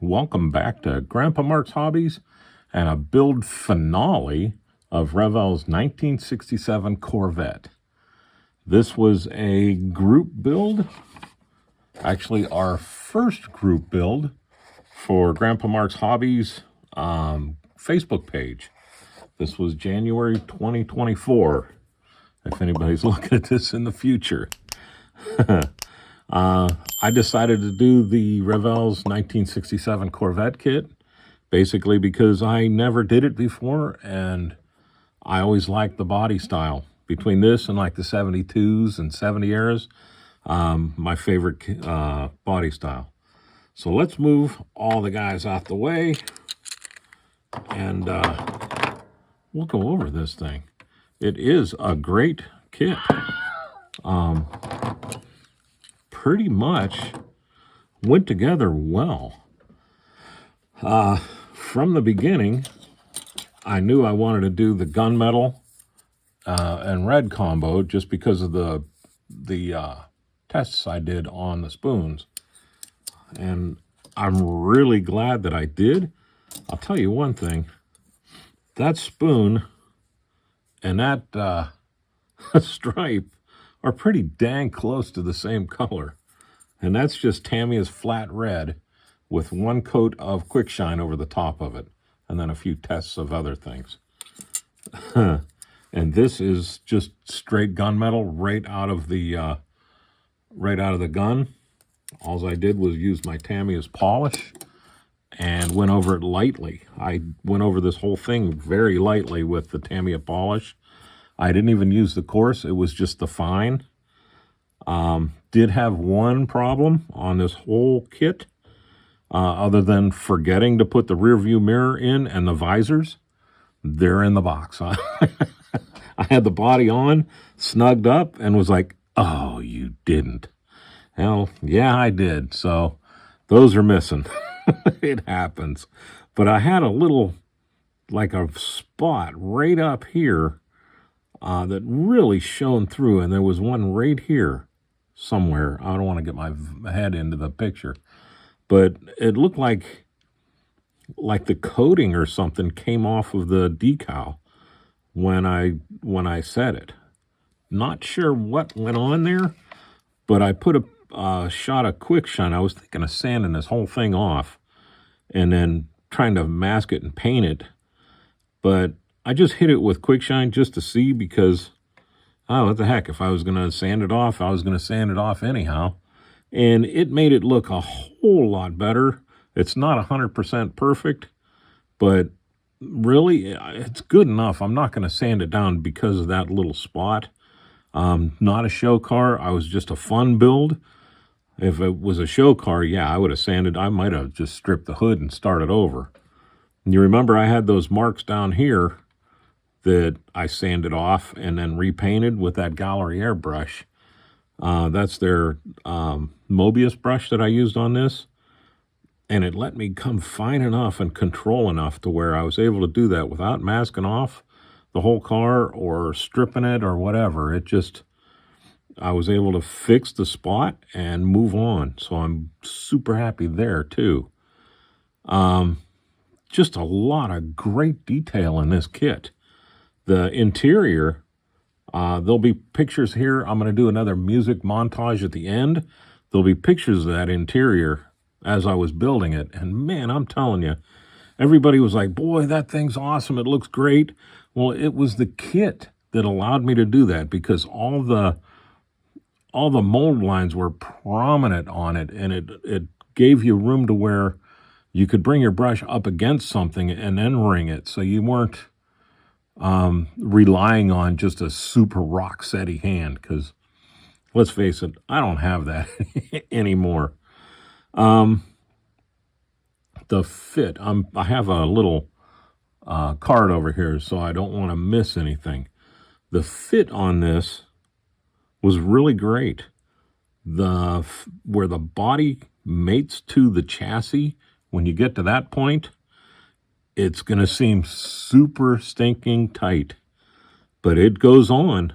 welcome back to Grandpa Mark's Hobbies and a build finale of Revell's 1967 Corvette. This was a group build, actually our first group build for Grandpa Mark's Hobbies Facebook page. This was January 2024, if anybody's looking at this in the future. I decided to do the Revell's 1967 Corvette kit, basically because I never did it before, and I always liked the body style. Between this and like the 72s and 70 eras, my favorite body style. So let's move all the guys out the way, and we'll go over this thing. It is a great kit. Pretty much went together well. From the beginning, I knew I wanted to do the gunmetal and red combo just because of the tests I did on the spoons. And I'm really glad that I did. I'll tell you one thing. That spoon and that stripe are pretty dang close to the same color. And that's just Tamiya's flat red with one coat of quick shine over the top of it, and then a few tests of other things. And this is just straight gunmetal right out of the gun. All I did was use my Tamiya's polish and went over it lightly. I went over this whole thing very lightly with the Tamiya polish. I didn't even use the coarse, it was just the fine. Did have one problem on this whole kit, other than forgetting to put the rear view mirror in and the visors. They're in the box. I had the body on, snugged up, and was like, oh, you didn't. Hell, yeah, I did. So those are missing. It happens. But I had a little, like a spot right up here that really shone through, and there was one right here somewhere. I don't want to get my head into the picture, but it looked like the coating or something came off of the decal when I set it. Not sure what went on there, but I put a shot of quick shine. I was thinking of sanding this whole thing off and then trying to mask it and paint it, but I just hit it with quick shine just to see, because oh, what the heck, if I was going to sand it off, I was going to sand it off anyhow. And it made it look a whole lot better. It's not 100% perfect, but really, it's good enough. I'm not going to sand it down because of that little spot. Not a show car. I was just a fun build. If it was a show car, yeah, I would have sanded. I might have just stripped the hood and started over. And you remember I had those marks down here that I sanded off and then repainted with that gallery airbrush. That's their Mobius brush that I used on this. And it let me come fine enough and control enough to where I was able to do that without masking off the whole car or stripping it or whatever. I was able to fix the spot and move on. So I'm super happy there too. Just a lot of great detail in this kit. The interior, there'll be pictures here. I'm going to do another music montage at the end. There'll be pictures of that interior as I was building it. And man, I'm telling you, everybody was like, boy, that thing's awesome. It looks great. Well, it was the kit that allowed me to do that, because all the mold lines were prominent on it, and it gave you room to where you could bring your brush up against something and then ring it. So you weren't relying on just a super rock steady hand, because let's face it, I don't have that anymore. The fit, I have a little card over here, so I don't want to miss anything. The fit on this was really great. Where the body mates to the chassis, when you get to that point, it's going to seem super stinking tight, but it goes on.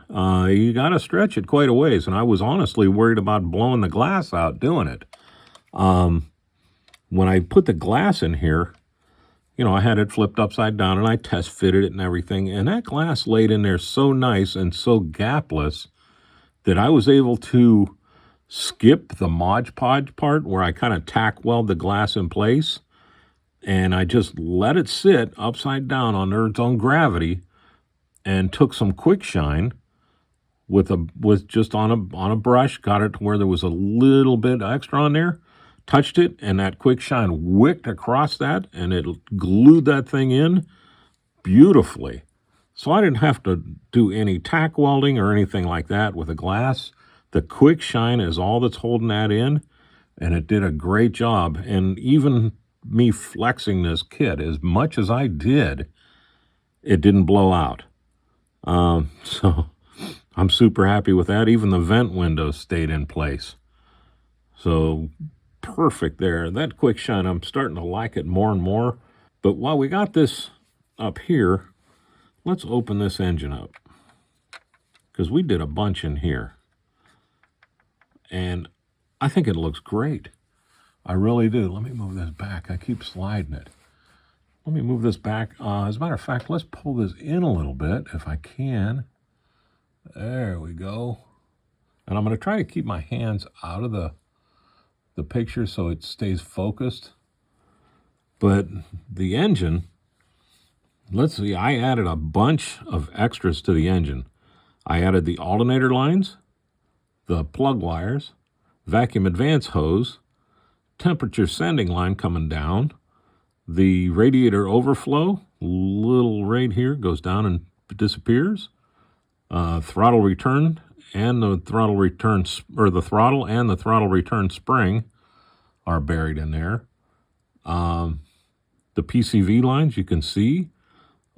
You got to stretch it quite a ways, and I was honestly worried about blowing the glass out doing it. when I put the glass in here, you know, I had it flipped upside down and I test fitted it and everything. And that glass laid in there so nice and so gapless that I was able to skip the Mod Podge part where I kind of tack weld the glass in place. And I just let it sit upside down under its own gravity and took some quick shine with just on a brush, got it to where there was a little bit extra on there, touched it, and that quick shine wicked across that, and it glued that thing in beautifully. So I didn't have to do any tack welding or anything like that with the glass. The quick shine is all that's holding that in, and it did a great job. And even me flexing this kit as much as I did, it didn't blow out. So I'm super happy with that. Even the vent windows stayed in place. So perfect there. That quick shine, I'm starting to like it more and more. But while we got this up here, let's open this engine up, because we did a bunch in here. And I think it looks great. I really do. Let me move this back. I keep sliding it. Let me move this back. As a matter of fact, let's pull this in a little bit if I can. There we go. And I'm going to try to keep my hands out of the picture so it stays focused. But the engine, let's see, I added a bunch of extras to the engine. I added the alternator lines, the plug wires, vacuum advance hose, temperature sending line coming down, the radiator overflow, little right here, goes down and disappears, throttle return and the throttle return, or the throttle and the throttle return spring are buried in there. The PCV lines, you can see.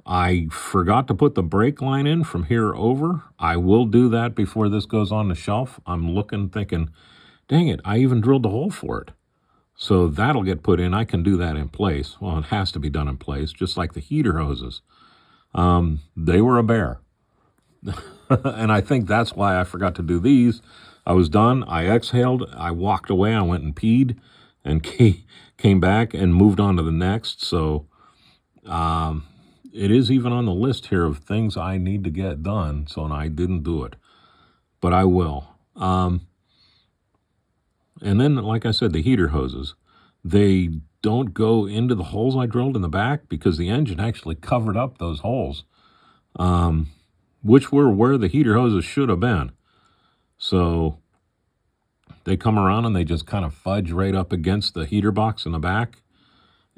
I forgot to put the brake line in from here over. I will do that before this goes on the shelf. I'm looking, thinking, dang it, I even drilled a hole for it. So that'll get put in. I can do that in place. Well, it has to be done in place, just like the heater hoses. They were a bear. And I think that's why I forgot to do these. I was done. I exhaled. I walked away. I went and peed and came back and moved on to the next. So it is even on the list here of things I need to get done. So I didn't do it, but I will. And then, like I said, the heater hoses, they don't go into the holes I drilled in the back because the engine actually covered up those holes, which were where the heater hoses should have been. So they come around and they just kind of fudge right up against the heater box in the back.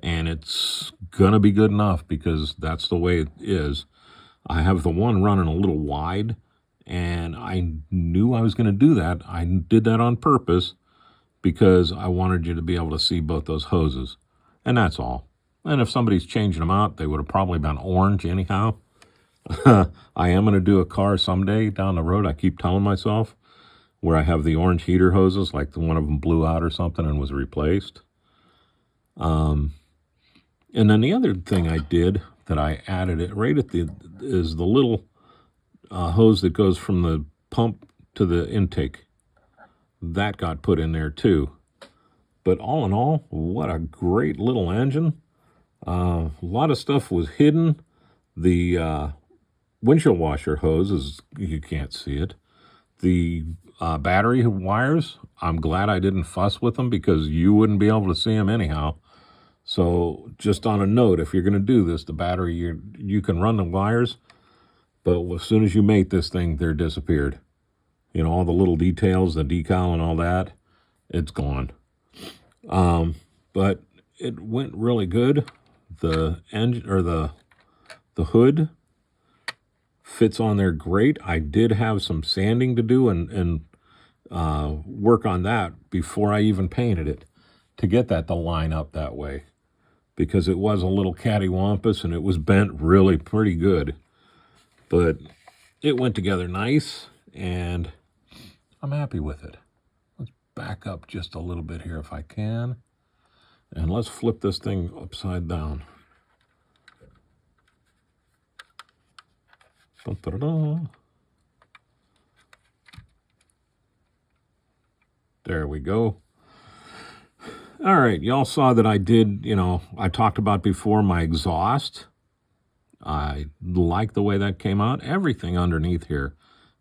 And it's going to be good enough because that's the way it is. I have the one running a little wide, and I knew I was going to do that. I did that on purpose because I wanted you to be able to see both those hoses. And that's all. And if somebody's changing them out, they would have probably been orange anyhow. I am going to do a car someday down the road, I keep telling myself, where I have the orange heater hoses, like the one of them blew out or something and was replaced. And then the other thing I did that I added it right at is the little hose that goes from the pump to the intake. That got put in there too. But all in all, what a great little engine. A lot of stuff was hidden. The windshield washer hose is, you can't see it. The battery wires, I'm glad I didn't fuss with them because you wouldn't be able to see them anyhow. So just on a note, if you're going to do this, the battery, you can run the wires, but as soon as you mate this thing, they're disappeared. You know, all the little details, the decal and all that, it's gone. But it went really good. The engine, or the hood fits on there great. I did have some sanding to do and work on that before I even painted it to get that to line up that way, because it was a little cattywampus and it was bent really pretty good. But it went together nice, and I'm happy with it. Let's back up just a little bit here if I can, and let's flip this thing upside down. Da-da-da. There we go. All right, y'all saw that I did, I talked about before my exhaust. I like the way that came out. Everything underneath here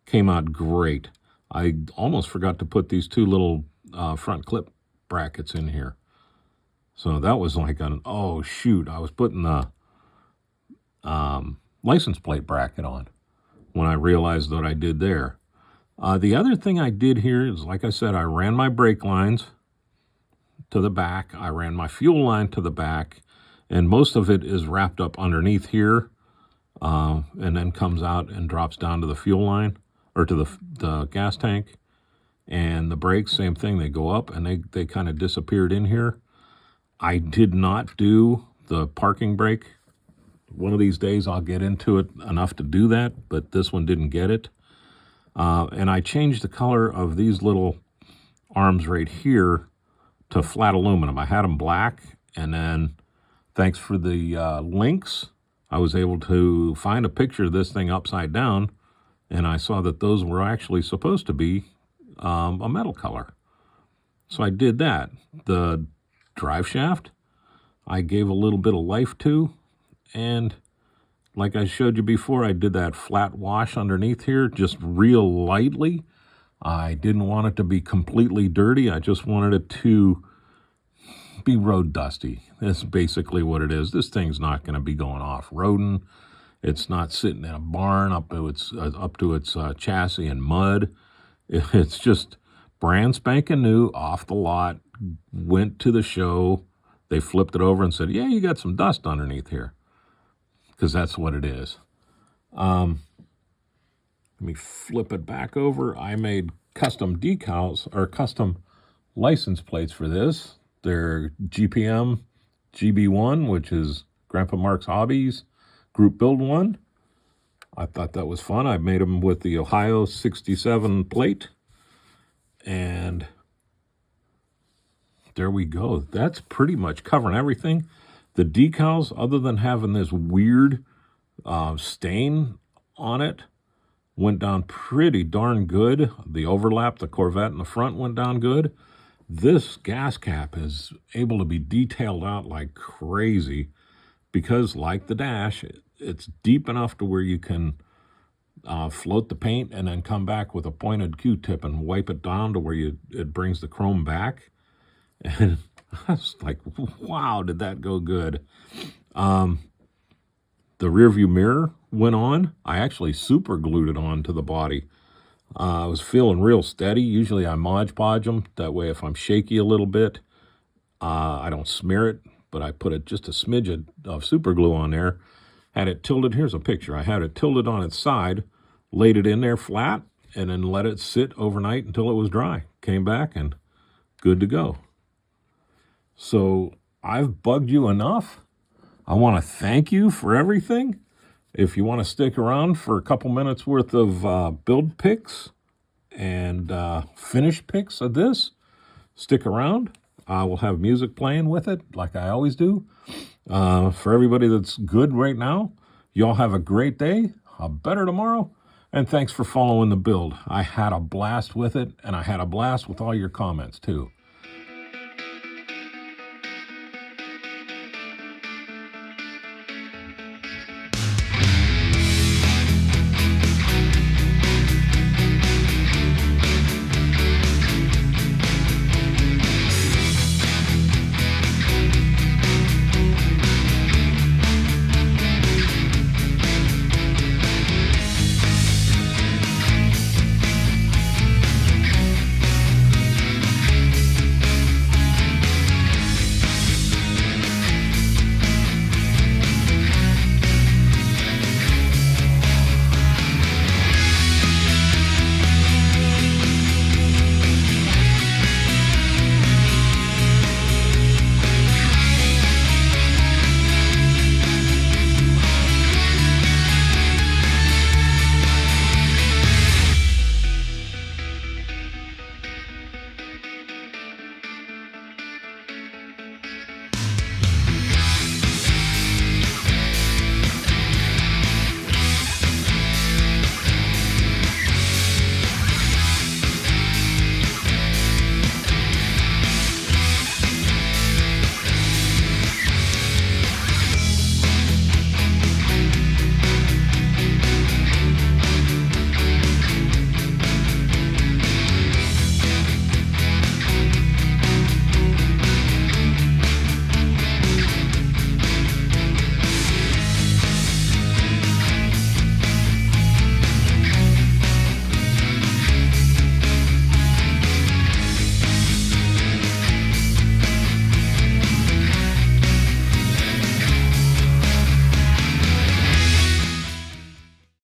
came out great. I almost forgot to put these two little front clip brackets in here. So that was like oh shoot, I was putting the license plate bracket on when I realized what I did there. The other thing I did here is, like I said, I ran my brake lines to the back. I ran my fuel line to the back, and most of it is wrapped up underneath here, and then comes out and drops down to the fuel line, or to the gas tank. And the brakes, same thing, they go up and they kind of disappeared in here. I did not do the parking brake. One of these days I'll get into it enough to do that, but this one didn't get it. And I changed the color of these little arms right here to flat aluminum. I had them black, and then thanks for the links, I was able to find a picture of this thing upside down, and I saw that those were actually supposed to be a metal color. So I did that. The drive shaft, I gave a little bit of life to, and like I showed you before, I did that flat wash underneath here, just real lightly. I didn't want it to be completely dirty. I just wanted it to be road dusty. That's basically what it is. This thing's not going to be going off-roading. It's not sitting in a barn up to its chassis in mud. It's just brand spanking new, off the lot, went to the show. They flipped it over and said, yeah, you got some dust underneath here, because that's what it is. Let me flip it back over. I made custom decals, or custom license plates for this. They're GPM GB1, which is Grandpa Mark's Hobbies group build one. I thought that was fun. I made them with the Ohio 67 plate. And there we go. That's pretty much covering everything. The decals, other than having this weird stain on it, went down pretty darn good. The overlap, the Corvette in the front went down good. This gas cap is able to be detailed out like crazy because, like the dash, it's deep enough to where you can float the paint and then come back with a pointed Q-tip and wipe it down to where it brings the chrome back. And I was like, wow, did that go good. The rear view mirror went on. I actually super glued it on to the body. I was feeling real steady. Usually I Mod Podge them. That way if I'm shaky a little bit, I don't smear it, but I put just a smidge of super glue on there. Had it tilted. Here's a picture. I had it tilted on its side, laid it in there flat, and then let it sit overnight until it was dry. Came back and good to go. So I've bugged you enough. I want to thank you for everything. If you want to stick around for a couple minutes worth of build pics and finish pics of this, stick around. I will have music playing with it like I always do. For everybody that's good right now, y'all have a great day, a better tomorrow, and thanks for following the build. I had a blast with it, and I had a blast with all your comments too.